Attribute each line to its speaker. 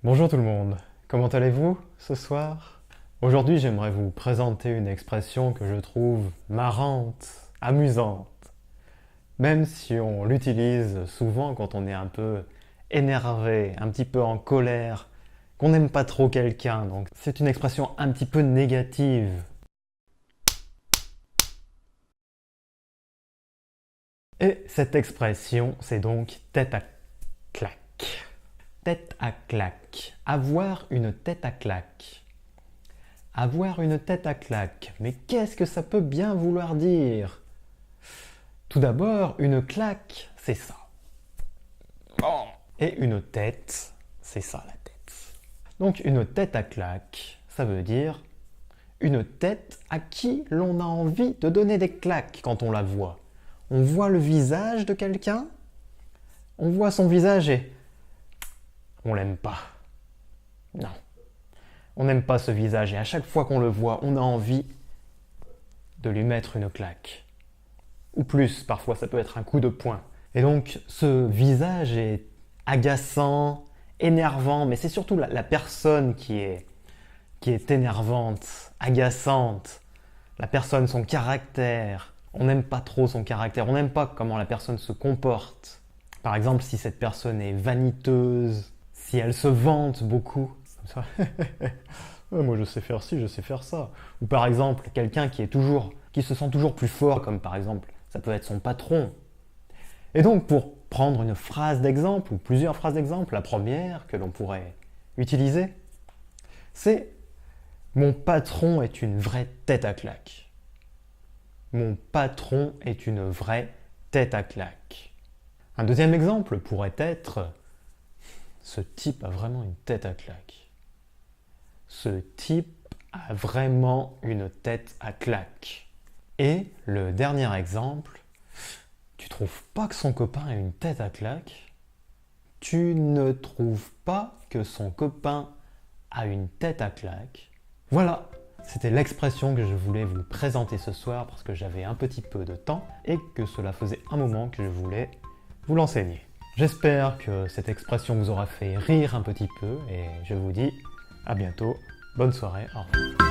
Speaker 1: Bonjour tout le monde, comment allez-vous ce soir? Aujourd'hui j'aimerais vous présenter une expression que je trouve marrante, amusante, même si on l'utilise souvent quand on est un peu énervé, un petit peu en colère, qu'on n'aime pas trop quelqu'un, donc c'est une expression un petit peu négative. Et cette expression, c'est donc tête à claque. Tête à claque. Avoir une tête à claque. Avoir une tête à claque. Mais qu'est-ce que ça peut bien vouloir dire? Tout d'abord, une claque, c'est ça. Bon. Et une tête, c'est ça la tête. Donc une tête à claque, ça veut dire une tête à qui l'on a envie de donner des claques quand on la voit. On voit le visage de quelqu'un, on voit son visage et on l'aime pas. Non. On n'aime pas ce visage et à chaque fois qu'on le voit, on a envie de lui mettre une claque. Ou plus, parfois ça peut être un coup de poing. Et donc ce visage est agaçant, énervant, mais c'est surtout la personne qui est énervante, agaçante. La personne, son caractère. On n'aime pas trop son caractère, on n'aime pas comment la personne se comporte. Par exemple, si cette personne est vaniteuse, si elle se vante beaucoup, comme ça. Ouais, moi je sais faire ci, je sais faire ça. Ou par exemple, quelqu'un qui se sent toujours plus fort, comme par exemple, ça peut être son patron. Et donc pour prendre une phrase d'exemple, ou plusieurs phrases d'exemple, la première que l'on pourrait utiliser, c'est mon patron est une vraie tête à claque. Mon patron est une vraie tête à claque. Un deuxième exemple pourrait être ce type a vraiment une tête à claque. Ce type a vraiment une tête à claque. Et le dernier exemple, tu trouves pas que son copain a une tête à claque? Tu ne trouves pas que son copain a une tête à claque? Voilà, c'était l'expression que je voulais vous présenter ce soir parce que j'avais un petit peu de temps et que cela faisait un moment que je voulais vous l'enseigner. J'espère que cette expression vous aura fait rire un petit peu et je vous dis à bientôt. Bonne soirée, au revoir.